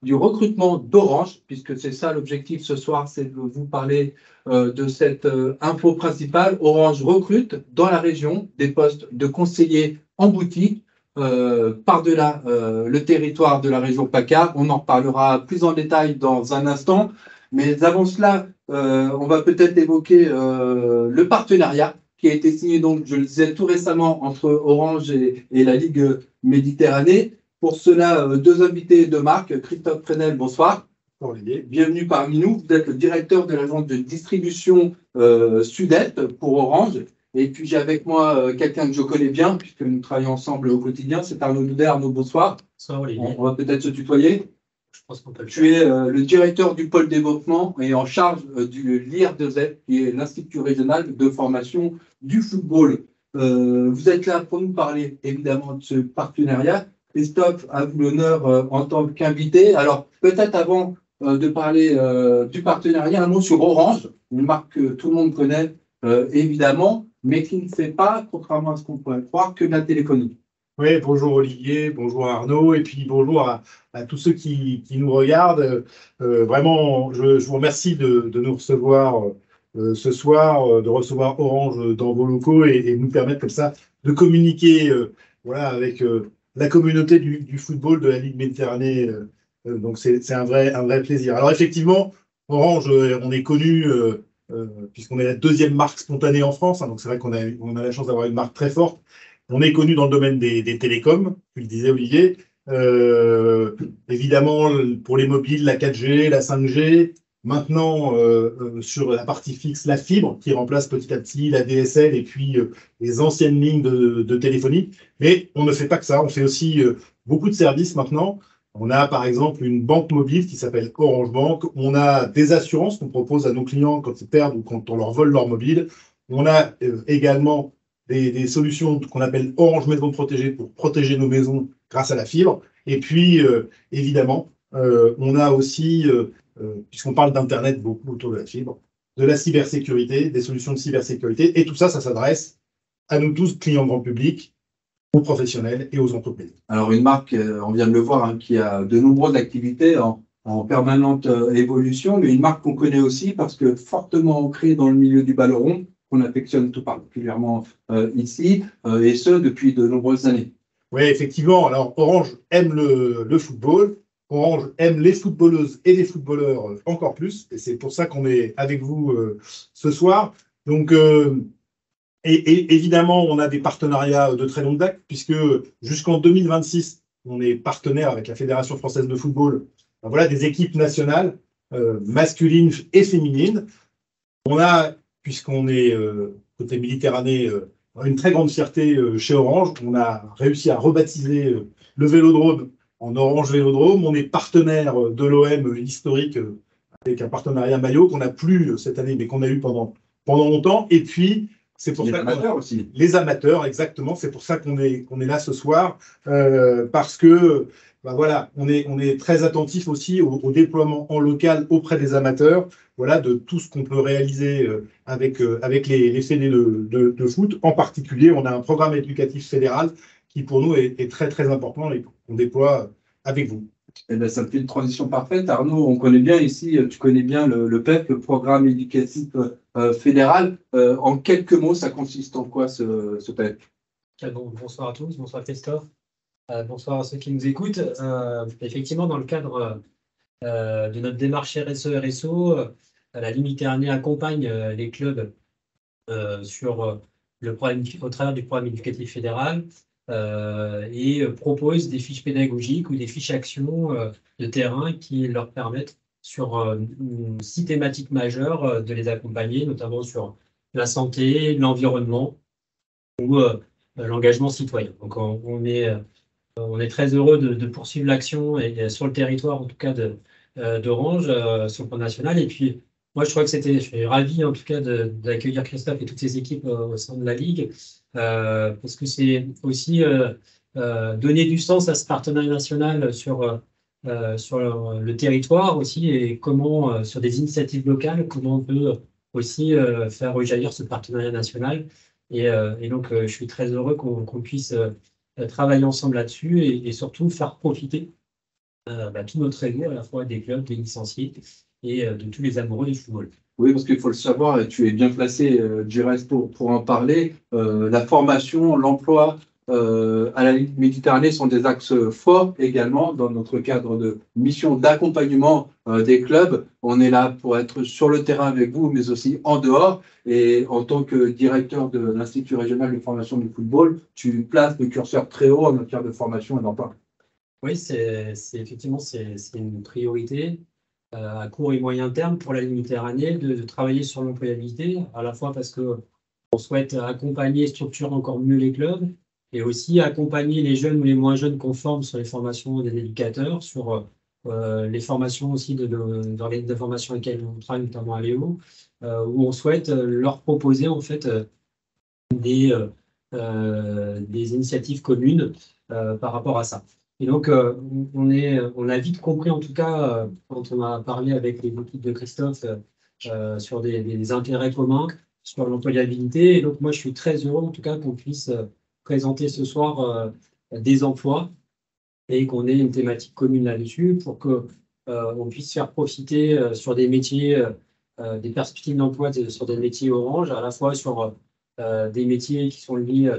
du recrutement d'Orange, puisque c'est ça l'objectif ce soir, c'est de vous parler de cette info principale. Orange recrute dans la région des postes de conseillers en boutique par-delà le territoire de la région PACA. On en reparlera plus en détail dans un instant. Mais avant cela, on va peut-être évoquer le partenariat qui a été signé, donc, je le disais, tout récemment entre Orange et la Ligue Méditerranée. Pour cela, deux invités de marque. Christophe Fresnel, bonsoir. Olivier. Bienvenue parmi nous. Vous êtes le directeur de l'agence de distribution Sud-Est pour Orange. Et puis j'ai avec moi quelqu'un que je connais bien, puisque nous travaillons ensemble au quotidien, c'est Arnaud Doudet. Arnaud, bonsoir. Bonsoir Olivier. On va peut-être se tutoyer. Je pense qu'on peut le faire. Tu es le directeur du pôle développement et en charge du LIR2Z, qui est l'Institut régional de formation du football. Vous êtes là pour nous parler évidemment de ce partenariat. Christophe a vous l'honneur en tant qu'invité. Alors peut-être avant de parler du partenariat, un mot sur Orange, une marque que tout le monde connaît évidemment, mais qui ne fait pas, contrairement à ce qu'on pourrait croire, que de la téléphonie. Oui, bonjour Olivier, bonjour Arnaud, et puis bonjour à tous ceux qui nous regardent. Vraiment, je vous remercie de nous recevoir ce soir, de recevoir Orange dans vos locaux et nous permettre comme ça de communiquer voilà, avec la communauté du football de la Ligue Méditerranée. Donc c'est un vrai plaisir. Alors effectivement, Orange, on est connu puisqu'on est la deuxième marque spontanée en France, hein, donc c'est vrai qu'on a la chance d'avoir une marque très forte. On est connu dans le domaine des télécoms, tu le disais Olivier. Évidemment, pour les mobiles, la 4G, la 5G. Maintenant, sur la partie fixe, la fibre, qui remplace petit à petit la DSL et puis les anciennes lignes de téléphonie. Mais on ne fait pas que ça, on fait aussi beaucoup de services maintenant. On a par exemple une banque mobile qui s'appelle Orange Bank. On a des assurances qu'on propose à nos clients quand ils perdent ou quand on leur vole leur mobile. On a également des solutions qu'on appelle Orange Maison Protégée pour protéger nos maisons grâce à la fibre. Et puis, évidemment, on a aussi, puisqu'on parle d'Internet beaucoup autour de la fibre, de la cybersécurité, des solutions de cybersécurité. Et tout ça, ça s'adresse à nous tous, clients grand public, aux professionnels et aux entreprises. Alors, une marque, on vient de le voir, hein, qui a de nombreuses activités en permanente évolution, mais une marque qu'on connaît aussi parce que fortement ancrée dans le milieu du ballon rond, qu'on affectionne tout particulièrement ici, et ce, depuis de nombreuses années. Oui, effectivement. Alors, Orange aime le football. Orange aime les footballeuses et les footballeurs encore plus. Et c'est pour ça qu'on est avec vous ce soir. Donc, et évidemment, on a des partenariats de très longue date, puisque jusqu'en 2026, on est partenaire avec la Fédération française de football. Ben voilà, des équipes nationales masculines et féminines. On a, puisqu'on est côté Méditerranée, une très grande fierté chez Orange. On a réussi à rebaptiser le Vélodrome en Orange Vélodrome. On est partenaire de l'OM historique avec un partenariat maillot qu'on n'a plus cette année, mais qu'on a eu pendant longtemps. Et puis, c'est pour les ça amateurs aussi. Les amateurs, exactement. C'est pour ça qu'on est là ce soir, parce que ben voilà, on est très attentif aussi au déploiement en local auprès des amateurs. Voilà, de tout ce qu'on peut réaliser avec les fédés de foot. En particulier, on a un programme éducatif fédéral qui, pour nous, est très, très important et qu'on déploie avec vous. Eh bien, ça fait une transition parfaite. Arnaud, on connaît bien ici, tu connais bien le PEF, le programme éducatif fédéral. En quelques mots, ça consiste en quoi ce PEF? Bon, bonsoir à tous, bonsoir Christophe, bonsoir à ceux qui nous écoutent. Effectivement, dans le cadre de notre démarche RSE-RSO, la Ligue Méditerranée accompagne les clubs sur le programme, au travers du programme éducatif fédéral et propose des fiches pédagogiques ou des fiches actions de terrain qui leur permettent sur 6 thématiques majeures de les accompagner, notamment sur la santé, l'environnement ou l'engagement citoyen. Donc on est très heureux de poursuivre l'action et sur le territoire en tout cas d'Orange sur le plan national. Et puis moi je suis ravi en tout cas d'accueillir Christophe et toutes ses équipes au sein de la Ligue parce que c'est aussi donner du sens à ce partenariat national sur le territoire aussi et comment sur des initiatives locales, comment on peut aussi faire rejaillir ce partenariat national. Et donc, je suis très heureux qu'on puisse travailler ensemble là-dessus et surtout faire profiter tout notre réseau, à la fois des clubs, des licenciés et de tous les amoureux du football. Oui, parce qu'il faut le savoir, et tu es bien placé, Gires, pour en parler. La formation, l'emploi à la Ligue Méditerranée sont des axes forts également dans notre cadre de mission d'accompagnement des clubs. On est là pour être sur le terrain avec vous, mais aussi en dehors. Et en tant que directeur de l'Institut régional de formation du football, tu places le curseur très haut en matière de formation et d'emploi. Oui, effectivement c'est une priorité à court et moyen terme pour la Ligue Méditerranée de travailler sur l'employabilité, à la fois parce qu'on souhaite accompagner et structurer encore mieux les clubs, et aussi accompagner les jeunes ou les moins jeunes qu'on forme sur les formations des éducateurs, sur les formations aussi dans les formations lesquelles on travaille, notamment à Léo, où on souhaite leur proposer en fait des initiatives communes par rapport à ça. Et donc, on a vite compris, en tout cas, quand on a parlé avec les équipes de Christophe sur des intérêts communs, sur l'employabilité. Et donc, moi, je suis très heureux, en tout cas, qu'on puisse présenter ce soir des emplois et qu'on ait une thématique commune là-dessus pour qu'on puisse faire profiter sur des métiers, des perspectives d'emploi sur des métiers Orange, à la fois sur des métiers qui sont liés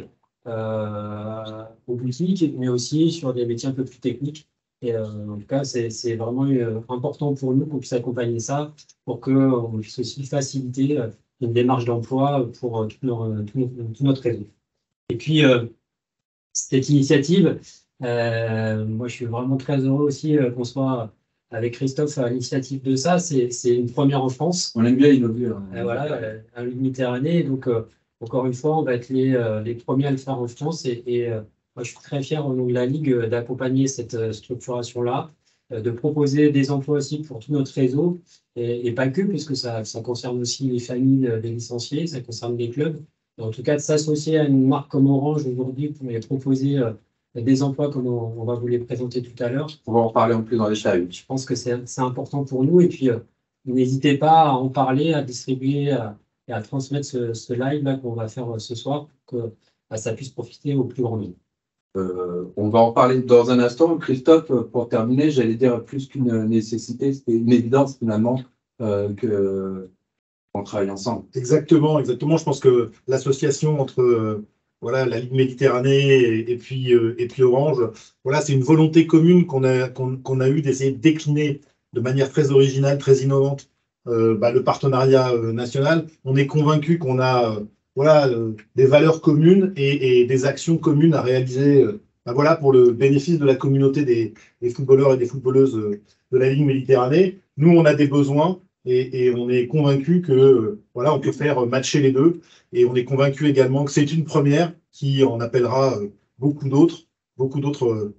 aux boutiques, mais aussi sur des métiers un peu plus techniques. Et en tout cas, c'est vraiment important pour nous qu'on puisse accompagner ça pour qu'on puisse aussi faciliter une démarche d'emploi pour tout notre réseau. Et puis, cette initiative, moi, je suis vraiment très heureux aussi qu'on soit avec Christophe à l'initiative de ça. C'est une première en France. On aime bien innover. Voilà, à Ligue Méditerranée. Donc, encore une fois, on va être les premiers à le faire en France. Et moi, je suis très fier au nom de la Ligue d'accompagner cette structuration-là, de proposer des emplois aussi pour tout notre réseau, et pas que, puisque ça concerne aussi les familles des licenciés, ça concerne les clubs. Et en tout cas, de s'associer à une marque comme Orange aujourd'hui pour les proposer des emplois comme on va vous les présenter tout à l'heure. On va en parler en plus dans les détail. Je pense que c'est important pour nous. Et puis, n'hésitez pas à en parler, à distribuer et à transmettre ce live là qu'on va faire ce soir pour que ça puisse profiter au plus grand nombre. On va en parler dans un instant. Christophe, pour terminer, j'allais dire plus qu'une nécessité, c'était une évidence finalement qu'on travaille ensemble. Exactement. Je pense que l'association entre la Ligue Méditerranée et puis Orange, c'est une volonté commune qu'on a eu d'essayer de décliner de manière très originale, très innovante, le partenariat national. On est convaincu qu'on a des valeurs communes et des actions communes à réaliser pour le bénéfice de la communauté des footballeurs et des footballeuses de la Ligue Méditerranée. Nous, on a des besoins et on est convaincu que on peut faire matcher les deux. Et on est convaincu également que c'est une première qui en appellera beaucoup d'autres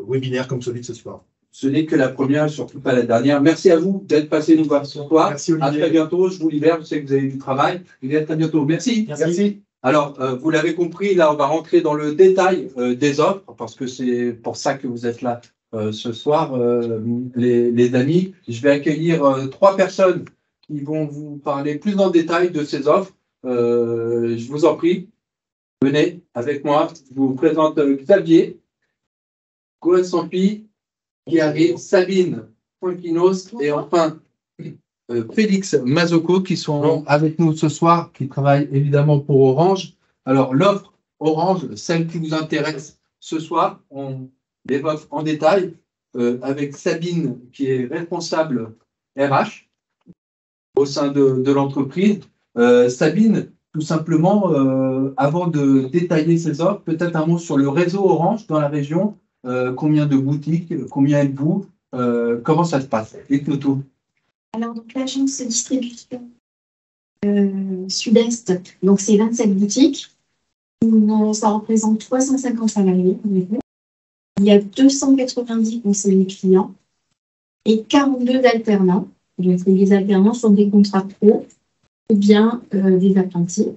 webinaires comme celui de ce soir. Ce n'est que la première, surtout pas la dernière. Merci à vous d'être passé nous voir ce soir. Merci Olivier. À très bientôt. Je vous libère. Je sais que vous avez du travail. Et à très bientôt. Merci. Merci. Alors, vous l'avez compris, là, on va rentrer dans le détail des offres parce que c'est pour ça que vous êtes là ce soir, les amis. Je vais accueillir 3 personnes qui vont vous parler plus en détail de ces offres. Je vous en prie, venez avec moi. Je vous présente Xavier Goetsampi, qui arrive, Sabine Poinquinos et enfin Félix Mazoko qui sont avec nous ce soir, qui travaillent évidemment pour Orange. Alors l'offre Orange, celle qui vous intéresse ce soir, on l'évoque en détail avec Sabine qui est responsable RH au sein de l'entreprise. Sabine, tout simplement, avant de détailler ces offres, peut-être un mot sur le réseau Orange dans la région. Combien de boutiques, combien êtes-vous, comment ça se passe? Dites-nous tout. Alors, donc, l'agence de distribution Sud-Est, donc c'est 27 boutiques. Ça représente 350 salariés. Il y a 290 conseillers clients et 42 alternants. Donc, les alternants sont des contrats pro ou bien des apprentis.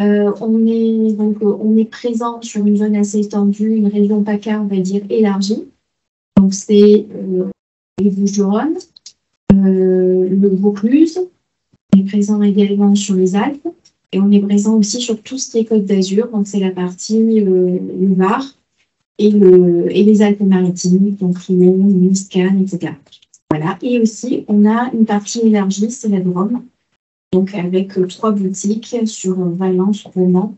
On est présent sur une zone assez étendue, une région PACA, on va dire, élargie. Donc, c'est les Bouches-du-Rhône, le Vaucluse. On est présent également sur les Alpes. Et on est présent aussi sur tout ce qui est Côte d'Azur. Donc, c'est la partie le Var, et les Alpes-Maritimes, donc Lyon, Nice, Cannes, etc. Voilà. Et aussi, on a une partie élargie, c'est la Drôme, donc avec 3 boutiques sur Valence, Romans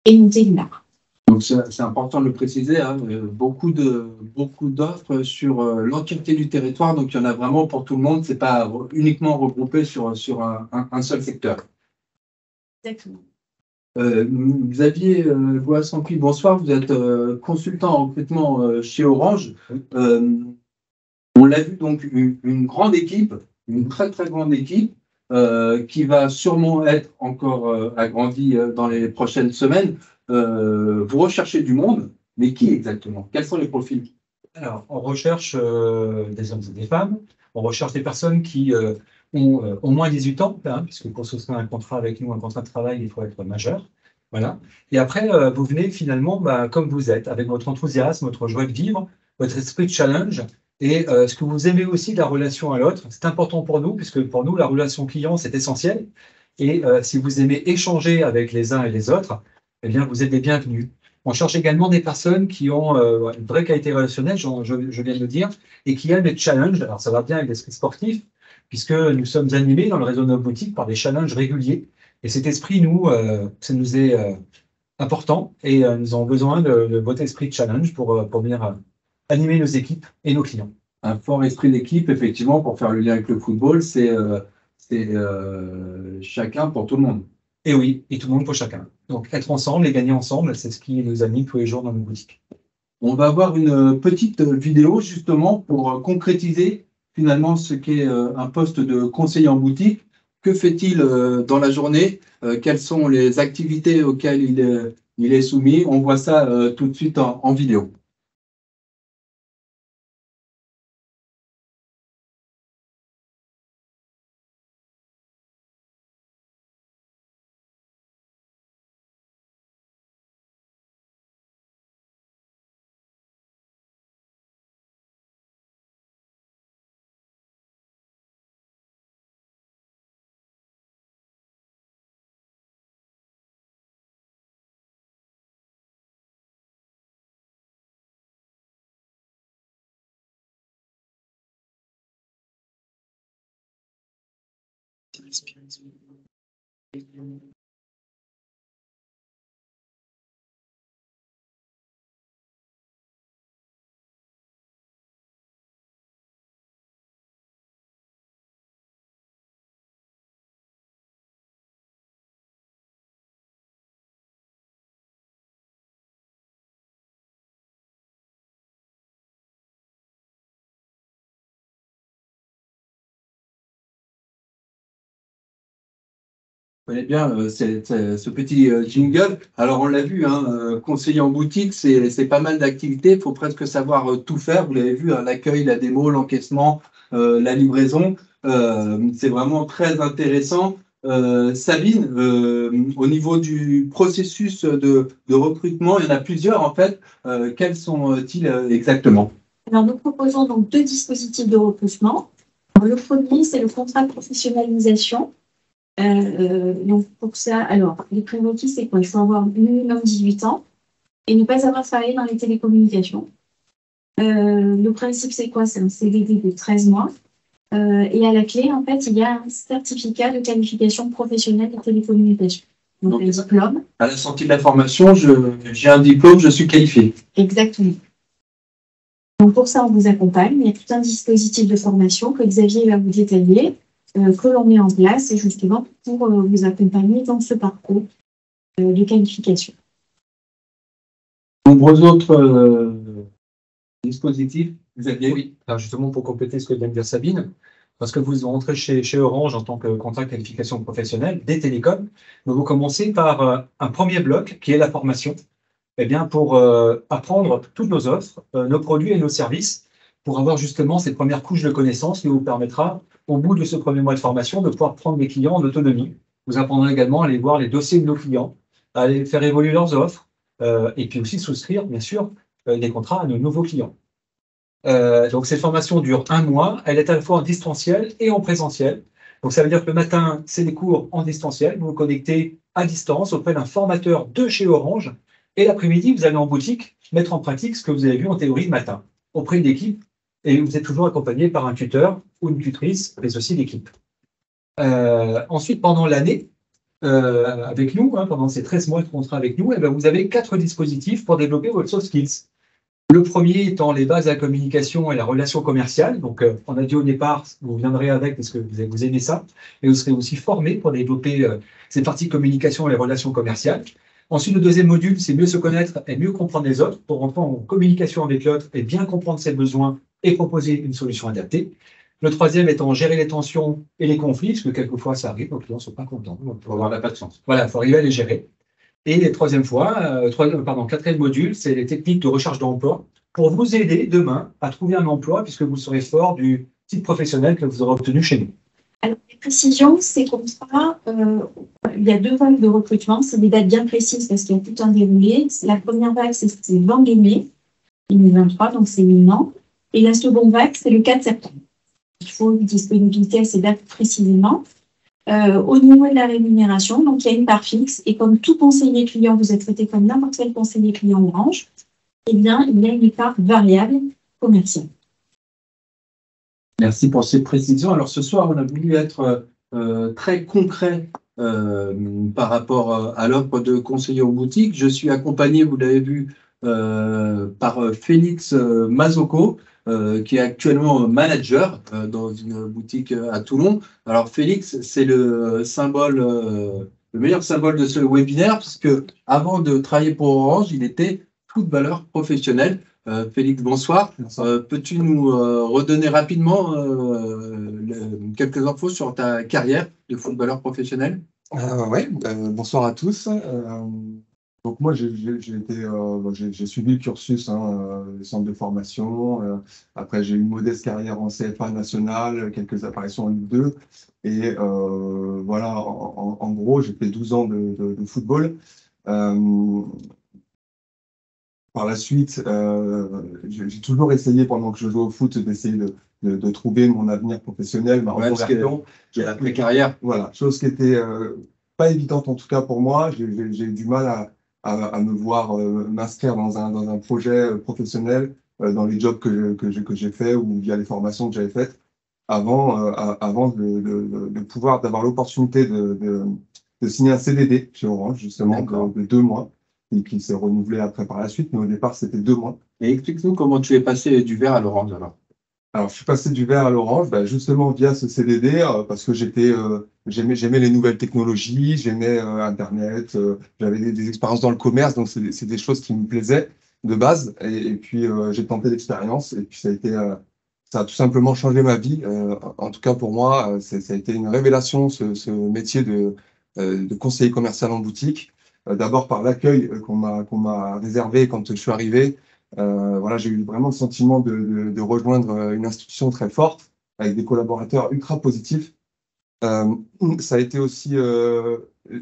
et Montélimar. Donc c'est important de le préciser, hein, beaucoup d'offres sur l'entièreté du territoire, donc il y en a vraiment pour tout le monde, c'est pas uniquement regroupé sur un seul secteur. Exactement. Xavier Goassampi, bonsoir, vous êtes consultant en recrutement chez Orange. On l'a vu, donc une grande équipe, une très très grande équipe qui va sûrement être encore agrandie dans les prochaines semaines. Vous recherchez du monde, mais qui exactement? Quels sont les profils? Alors, on recherche des hommes et des femmes. On recherche des personnes qui ont au moins 18 ans, hein, puisque pour souscrire un contrat avec nous, un contrat de travail, il faut être majeur. Voilà. Et après, vous venez finalement comme vous êtes, avec votre enthousiasme, votre joie de vivre, votre esprit de challenge et ce que vous aimez aussi de la relation à l'autre. C'est important pour nous, puisque pour nous, la relation client, c'est essentiel. Et si vous aimez échanger avec les uns et les autres, eh bien, vous êtes les bienvenus. On cherche également des personnes qui ont une vraie qualité relationnelle, je viens de le dire, et qui aiment les challenges. Alors, ça va bien avec l'esprit sportif, puisque nous sommes animés dans le réseau de nos boutiques par des challenges réguliers. Et cet esprit, ça nous est important et nous avons besoin de votre esprit de challenge pour venir animer nos équipes et nos clients. Un fort esprit d'équipe, effectivement, pour faire le lien avec le football, c'est chacun pour tout le monde. Et oui, et tout le monde pour chacun. Donc, être ensemble et gagner ensemble, c'est ce qui nous anime tous les jours dans nos boutiques. On va voir une petite vidéo, justement, pour concrétiser finalement ce qu'est un poste de conseiller en boutique. Que fait-il dans la journée? Quelles sont les activités auxquelles il est soumis? On voit ça tout de suite en vidéo. Vous connaissez bien ce petit jingle. Alors, on l'a vu, hein, conseiller en boutique, c'est pas mal d'activités. Il faut presque savoir tout faire. Vous l'avez vu, hein, l'accueil, la démo, l'encaissement, la livraison. C'est vraiment très intéressant. Sabine, au niveau du processus de recrutement, il y en a plusieurs en fait. Quels sont-ils exactement? Alors, nous proposons donc 2 dispositifs de recrutement. Alors, le premier, c'est le contrat de professionnalisation. Donc, pour ça, alors, les prérequis, c'est quoi? Il faut avoir minimum 18 ans et ne pas avoir travaillé dans les télécommunications. Le principe, c'est quoi? C'est un CDD de 13 mois. Et à la clé, en fait, il y a un certificat de qualification professionnelle des télécommunications. Donc, un diplôme. À la sortie de la formation, j'ai un diplôme, je suis qualifié. Exactement. Donc, pour ça, on vous accompagne. Il y a tout un dispositif de formation que Xavier va vous détailler, que l'on met en place, justement, pour vous accompagner dans ce parcours de qualification. Nombreux autres dispositifs, Xavier? Oui, alors justement, pour compléter ce que vient de dire Sabine, parce que vous rentrez chez Orange en tant que contrat de qualification professionnelle des télécoms, donc vous commencez par un premier bloc qui est la formation, eh bien, pour apprendre toutes nos offres, nos produits et nos services, pour avoir justement ces premières couches de connaissances qui vous permettra, au bout de ce premier mois de formation, de pouvoir prendre des clients en autonomie. Vous apprendrez également à aller voir les dossiers de nos clients, à aller faire évoluer leurs offres, et puis aussi souscrire, bien sûr, des contrats à nos nouveaux clients. Donc, cette formation dure 1 mois. Elle est à la fois en distanciel et en présentiel. Donc, ça veut dire que le matin, c'est des cours en distanciel. Vous vous connectez à distance auprès d'un formateur de chez Orange Et l'après-midi, vous allez en boutique mettre en pratique ce que vous avez vu en théorie le matin, auprès de l'équipe. Et vous êtes toujours accompagné par un tuteur ou une tutrice, mais aussi l'équipe. Ensuite, pendant l'année, avec nous, pendant ces 13 mois de contrat avec nous, vous avez 4 dispositifs pour développer votre soft skills. Le premier étant les bases de la communication et la relation commerciale. Donc, on a dit au départ, vous viendrez avec parce que vous aimez ça, et vous serez aussi formé pour développer ces parties communication et les relations commerciales. Ensuite, le deuxième module, c'est mieux se connaître et mieux comprendre les autres pour rentrer en communication avec l'autre et bien comprendre ses besoins et proposer une solution adaptée. Le troisième étant gérer les tensions et les conflits, parce que quelquefois ça arrive, nos clients ne sont pas contents. Il faut avoir la patience. Voilà, il faut arriver à les gérer. Et le quatrième module, c'est les techniques de recherche d'emploi pour vous aider demain à trouver un emploi puisque vous serez fort du titre professionnel que vous aurez obtenu chez nous. Alors, les précisions, c'est comme ça. Il y a 2 vagues de recrutement. C'est des dates bien précises parce qu'il y a tout un déroulé. La première vague, c'est le 20 mai 2023, donc c'est imminent. Et la seconde vague, c'est le 4 septembre. Il faut une disponibilité à ces dates précisément. Au niveau de la rémunération, donc il y a une part fixe. Et comme tout conseiller client, vous êtes traité comme n'importe quel conseiller client Orange, eh bien, il y a une part variable commerciale. Merci pour ces précisions. Alors ce soir, on a voulu être très concret par rapport à l'offre de conseiller en boutique. Je suis accompagné, vous l'avez vu, par Félix Mazoko, qui est actuellement manager dans une boutique à Toulon. Alors Félix, c'est le symbole, le meilleur symbole de ce webinaire, puisque avant de travailler pour Orange, il était footballeur professionnel. Félix, bonsoir. Peux-tu nous redonner rapidement quelques infos sur ta carrière de footballeur professionnel? Oui, bonsoir à tous. Donc moi, j'ai suivi le cursus, le centre de formation. Après, j'ai eu une modeste carrière en CFA national, quelques apparitions en Ligue 2. Et voilà, en gros, j'ai fait 12 ans de football. Par la suite, j'ai toujours essayé, pendant que je jouais au foot, d'essayer de trouver mon avenir professionnel, ma reconversion. J'ai la pré-carrière. Voilà, chose qui était pas évidente en tout cas pour moi. J'ai eu du mal à me voir m'inscrire dans un projet professionnel, dans les jobs que j'ai fait ou via les formations que j'avais faites, avant d'avoir l'opportunité de signer un CDD chez Orange, justement, de 2 mois. Et qui s'est renouvelé après par la suite, mais au départ, c'était 2 mois. Et explique-nous comment tu es passé du vert à l'orange, alors. Alors, je suis passé du vert à l'orange, justement via ce CDD, parce que j'aimais les nouvelles technologies, j'aimais Internet, j'avais des expériences dans le commerce, donc c'est des choses qui me plaisaient de base. Et puis, j'ai tenté l'expérience, et puis ça a tout simplement changé ma vie. En tout cas, pour moi, ça a été une révélation, ce métier de conseiller commercial en boutique. D'abord par l'accueil qu'on m'a réservé quand je suis arrivé. Voilà, j'ai eu vraiment le sentiment de rejoindre une institution très forte, avec des collaborateurs ultra positifs. Ça a été aussi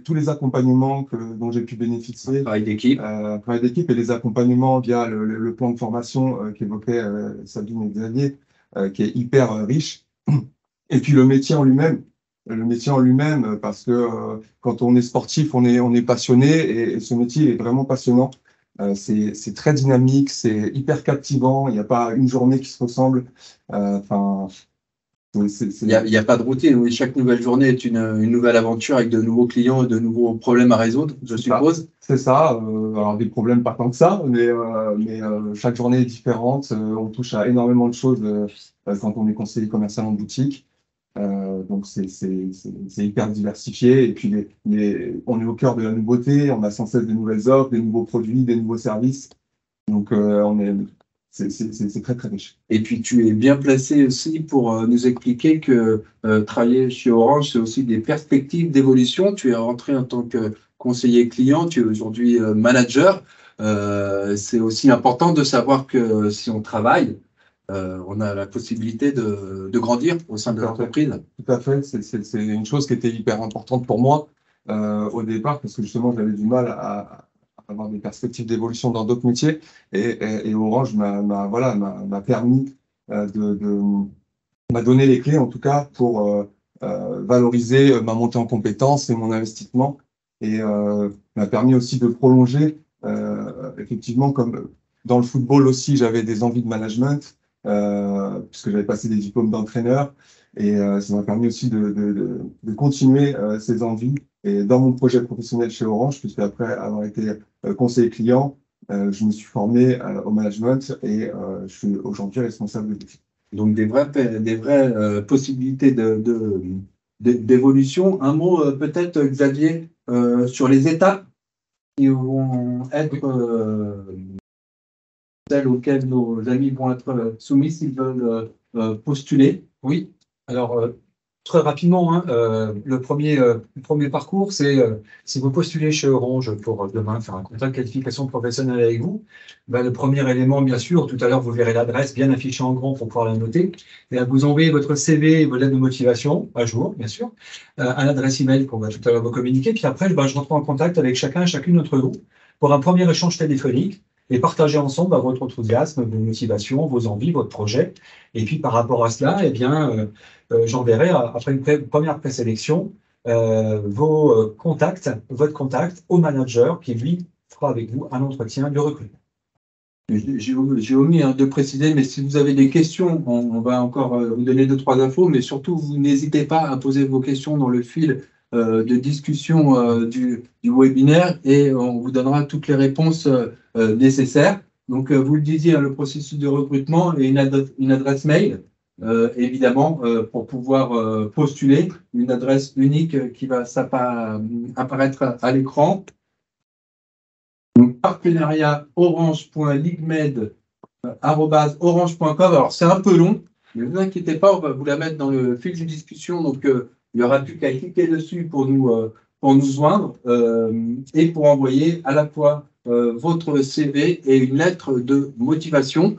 tous les accompagnements dont j'ai pu bénéficier. Travail d'équipe. Travail d'équipe et les accompagnements via le plan de formation qu'évoquait Sabine et Xavier, qui est hyper riche. Et puis le métier en lui-même. Parce que quand on est sportif, on est passionné, et ce métier est vraiment passionnant. C'est très dynamique, c'est hyper captivant, il n'y a pas une journée qui se ressemble. Il n'y a pas de routine, oui. Chaque nouvelle journée est une nouvelle aventure avec de nouveaux clients et de nouveaux problèmes à résoudre, je suppose. C'est ça, alors des problèmes pas tant que ça, mais chaque journée est différente. On touche à énormément de choses quand on est conseiller commercial en boutique. Donc c'est hyper diversifié, et puis on est au cœur de la nouveauté, on a sans cesse de nouvelles offres, des nouveaux produits, des nouveaux services, donc c'est très très riche. Et puis tu es bien placé aussi pour nous expliquer que travailler chez Orange, c'est aussi des perspectives d'évolution. Tu es rentré en tant que conseiller client, tu es aujourd'hui manager. C'est aussi important de savoir que si on travaille, on a la possibilité de grandir au sein de l'entreprise. Tout à fait, c'est une chose qui était hyper importante pour moi au départ, parce que justement j'avais du mal à avoir des perspectives d'évolution dans d'autres métiers, et Orange m'a permis m'a donné les clés en tout cas pour valoriser ma montée en compétences et mon investissement, et m'a permis aussi de prolonger Effectivement, comme dans le football aussi, j'avais des envies de management, puisque j'avais passé des diplômes d'entraîneur. Et ça m'a permis aussi de continuer ces envies. Et dans mon projet professionnel chez Orange, puisque après avoir été conseiller client, je me suis formé au management et je suis aujourd'hui responsable de l'équipe. Donc des vraies possibilités d'évolution. Un mot peut-être, Xavier, sur les étapes qui vont être celles auxquelles nos amis vont être soumis s'ils veulent postuler. Oui, alors très rapidement, hein, le premier parcours, c'est si vous postulez chez Orange pour demain faire un contrat de qualification professionnelle avec vous, ben, le premier élément, bien sûr, tout à l'heure, vous verrez l'adresse bien affichée en grand pour pouvoir la noter. Et vous envoyez votre CV et vos lettres de motivation, à jour, bien sûr, à l'adresse email qu'on va tout à l'heure vous communiquer. Puis après, ben, je rentre en contact avec chacun et chacune d'entre vous pour un premier échange téléphonique et partager ensemble votre enthousiasme, vos motivations, vos envies, votre projet. Et puis par rapport à cela, eh bien, j'enverrai après une première présélection votre contact au manager qui lui fera avec vous un entretien de recrutement. J'ai omis de préciser, mais si vous avez des questions, on va encore vous donner 2-3 infos, mais surtout, vous n'hésitez pas à poser vos questions dans le fil de discussion du webinaire et on vous donnera toutes les réponses nécessaires. Donc, vous le disiez, le processus de recrutement et une adresse mail, évidemment, pour pouvoir postuler, une adresse unique qui va apparaître à l'écran. Donc, partenariat orange.ligmed@orange.com. Alors, c'est un peu long, mais ne vous inquiétez pas, on va vous la mettre dans le fil de discussion. Donc, il n'y aura plus qu'à cliquer dessus pour nous joindre et pour envoyer à la fois votre CV et une lettre de motivation.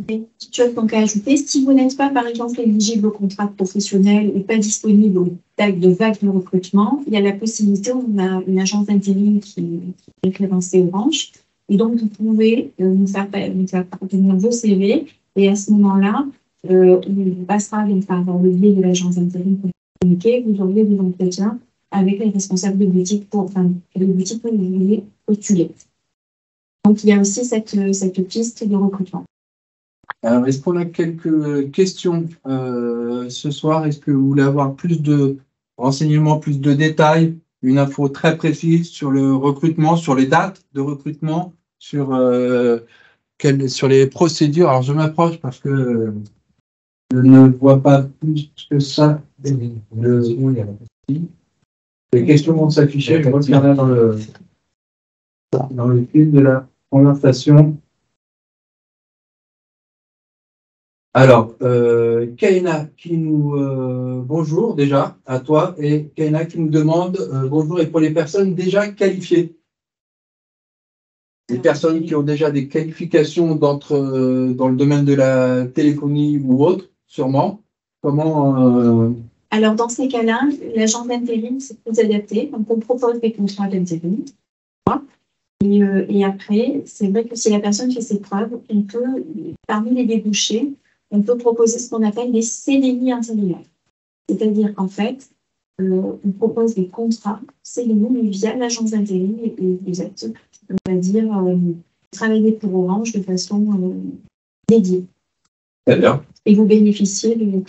Petite chose donc à ajouter, si vous n'êtes pas, par exemple, éligible au contrat professionnel ou pas disponible aux dates de vague de recrutement, il y a la possibilité, on a une agence d'intérim qui est référencée Orange, et donc vous pouvez nous faire parvenir vos CV, et à ce moment-là, on passera donc par le biais de l'agence d'intérim pour communiquer, vous aurez des entretiens avec les responsables de boutique pour les boutiques où vous voulez postuler. Donc il y a aussi cette piste de recrutement. Alors, est-ce qu'on a quelques questions ce soir? Est-ce que vous voulez avoir plus de renseignements, plus de détails, une info très précise sur le recrutement, sur les dates de recrutement, sur les procédures? Alors, je m'approche parce que je ne vois pas plus que ça. Les questions vont s'afficher. Je vois qu'il y en a dans le fil de la conversation. Alors, Kaina qui nous bonjour déjà à toi et Kaina qui nous demande bonjour et pour les personnes déjà qualifiées, les personnes qui ont déjà des qualifications dans le domaine de la téléphonie ou autre, sûrement. Comment Alors dans ces cas-là, l'agent d'intérim c'est plus adapté, donc on propose des contrats d'intérim. Et après, c'est vrai que si la personne fait ses preuves, on peut, parmi les débouchés, on peut proposer ce qu'on appelle des CDI intérimaires. C'est-à-dire qu'en fait, on propose des contrats CDI mais via l'agence d'intérim et vous êtes, on va dire, travailler pour Orange de façon dédiée. Très bien. Et vous bénéficiez de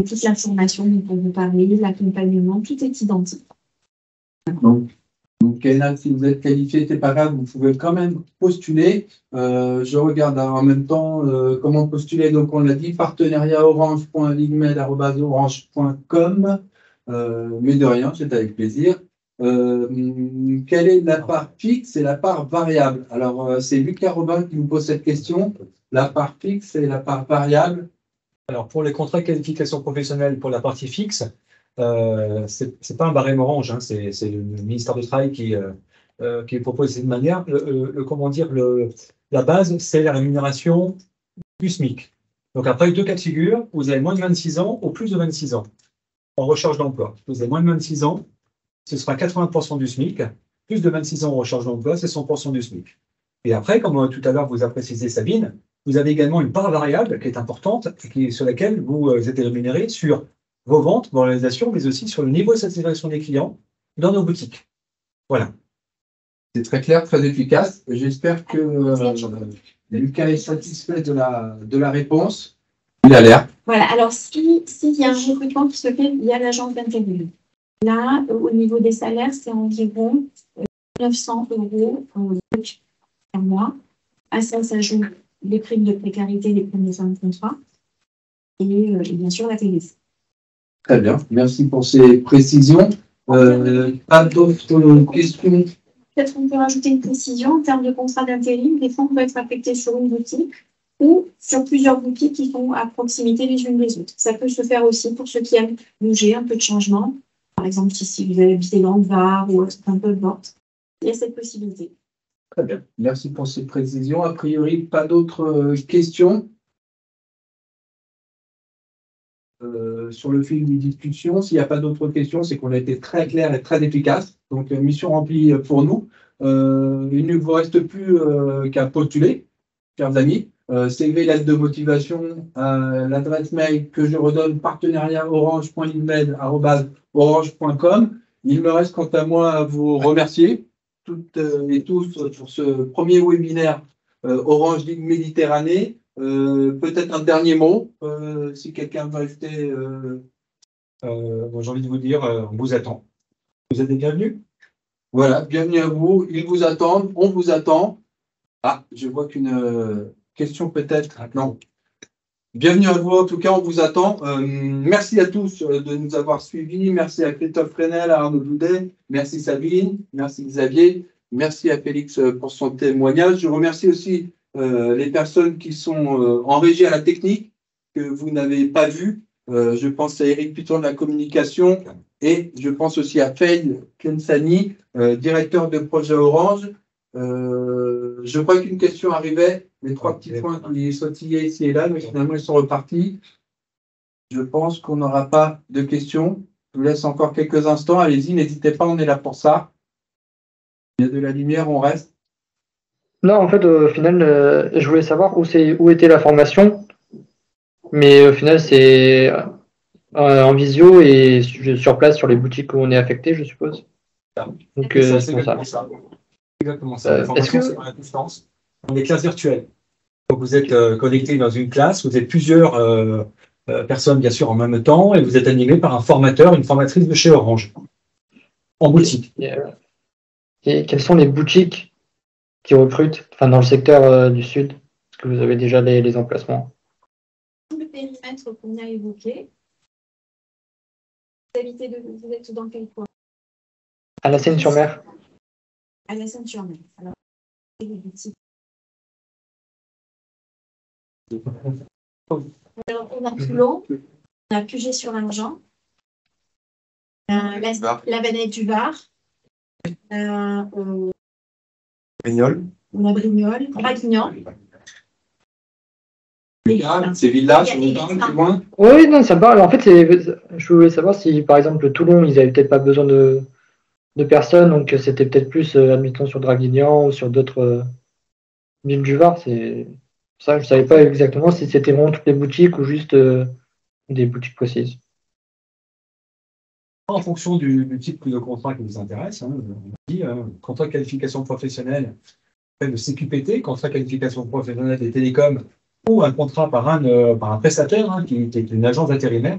toute l'information dont on vous parlait, l'accompagnement, tout est identique. Donc, Kaina, si vous êtes qualifié, c'est pas grave, vous pouvez quand même postuler. Je regarde en même temps comment postuler. Donc, on l'a dit, partenariat orange.ligmed@orange.com. Mais de rien, c'est avec plaisir. Quelle est la part fixe et la part variable? Alors, c'est Lucas Robin qui nous pose cette question. La part fixe et la part variable. Alors, pour les contrats de qualification professionnelle, pour la partie fixe, c'est pas un barème Orange, hein, c'est le ministère du Travail qui propose cette manière. La base, c'est la rémunération du SMIC. Donc après, 2 cas de figure, vous avez moins de 26 ans ou plus de 26 ans en recherche d'emploi. Vous avez moins de 26 ans, ce sera 80% du SMIC. Plus de 26 ans en recherche d'emploi, c'est 100% du SMIC. Et après, comme tout à l'heure vous a précisé Sabine, vous avez également une part variable qui est importante, sur laquelle vous êtes rémunéré sur vos ventes, vos réalisations, mais aussi sur le niveau de satisfaction des clients dans nos boutiques. Voilà. C'est très clair, très efficace. J'espère que Lucas est satisfait de la réponse. Il a l'air. Voilà, alors s'il y a un recrutement qui se fait via l'agence d'intérim, là, au niveau des salaires, c'est environ 900 € par mois. À ça s'ajoutent les primes de précarité, les primes de fin de contrat et bien sûr la TVC. Très bien, merci pour ces précisions. Pas d'autres questions? Peut-être qu'on peut rajouter une précision en termes de contrat d'intérim. Des fonds peuvent être affectés sur une boutique ou sur plusieurs boutiques qui sont à proximité les unes des autres. Ça peut se faire aussi pour ceux qui aiment bouger, un peu de changement. Par exemple, si vous avez habité dans le Var ou un peu de vente, il y a cette possibilité. Très bien, merci pour ces précisions. A priori, pas d'autres questions sur le fil des discussions. S'il n'y a pas d'autres questions, c'est qu'on a été très clair et très efficace. Donc, mission remplie pour nous. Il ne vous reste plus qu'à postuler, chers amis. CV, lettre de motivation, l'adresse mail que je redonne, partenariat orange.inmed@orange.com. Il me reste quant à moi à vous remercier toutes et tous pour ce premier webinaire Orange Ligue Méditerranée. Peut-être un dernier mot, si quelqu'un veut ajouter. Bon, j'ai envie de vous dire, on vous attend. Vous êtes les bienvenus. Voilà, bienvenue à vous. Ils vous attendent, on vous attend. Ah, je vois qu'une question peut-être. Non. Bienvenue à vous, en tout cas, on vous attend. Merci à tous de nous avoir suivis. Merci à Christophe Fresnel, à Arnaud Boudet. Merci Sabine. Merci Xavier. Merci à Félix pour son témoignage. Je remercie aussi les personnes qui sont en régie à la technique, que vous n'avez pas vues. Je pense à Eric Piton de la communication et je pense aussi à Faye Kensani, directeur de projet Orange. Je crois qu'une question arrivait, les trois petits points qui sautillaient ici et là, mais finalement ils sont repartis. Je pense qu'on n'aura pas de questions. Je vous laisse encore quelques instants. Allez-y, n'hésitez pas, on est là pour ça. Il y a de la lumière, on reste. Non, en fait, au final, je voulais savoir où était la formation, mais au final, c'est en visio et sur place sur les boutiques où on est affecté, je suppose. Donc, c'est pour ça. Exactement ça. La Est-ce formation, que- c'est à distance. On est classe virtuelle. Donc, vous êtes connecté dans une classe, vous êtes plusieurs personnes, bien sûr, en même temps, et vous êtes animé par un formateur, une formatrice de chez Orange, en boutique. Et quelles sont les boutiques qui recrutent, enfin, dans le secteur du Sud? Est-ce que vous avez déjà les emplacements? Le périmètre qu'on a évoqué, vous êtes dans quel coin? À la Seine-sur-Mer? À la Seine-sur-Mer. Alors, les boutiques. Alors, on a Toulon, on a Puget-sur-Argent, la Vanette du Var, on Brignoles. a Brignoles, Draguignan. Ces villes-là, sur le terrain, plus loin. Oui, non, ça me parle. En fait, je voulais savoir si, par exemple, Toulon, ils n'avaient peut-être pas besoin de personnes, donc c'était peut-être plus, admettons, sur Draguignan ou sur d'autres villes du Var. C'est ça, je ne savais pas exactement si c'était vraiment toutes les boutiques ou juste des boutiques précises. En fonction du type de contrat qui vous intéresse, on dit contrat de qualification professionnelle de CQPT, contrat de qualification professionnelle des télécoms, ou un contrat par un prestataire qui est une agence intérimaire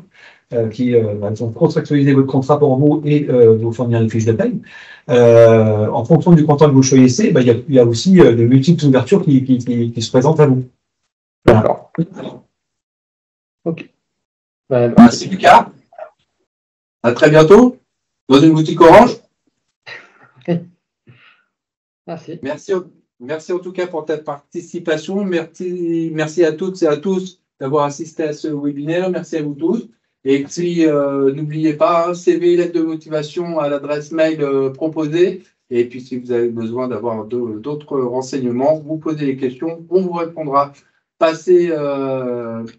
qui va contractualiser votre contrat pour vous et vous fournir une fiche de paye. En fonction du contrat que vous choisissez, il y a aussi de multiples ouvertures qui se présentent à vous. Voilà. D'accord. Ok. Bah, Merci Lucas. À très bientôt dans une boutique Orange. merci. Merci en tout cas pour ta participation. Merci à toutes et à tous d'avoir assisté à ce webinaire. Merci à vous tous. Et puis, n'oubliez pas, CV, lettre de motivation à l'adresse mail proposée. Et puis, si vous avez besoin d'avoir d'autres renseignements, vous posez les questions, on vous répondra. Passez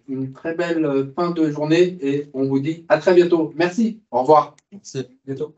une très belle fin de journée et on vous dit à très bientôt. Merci. Au revoir. Merci. À bientôt.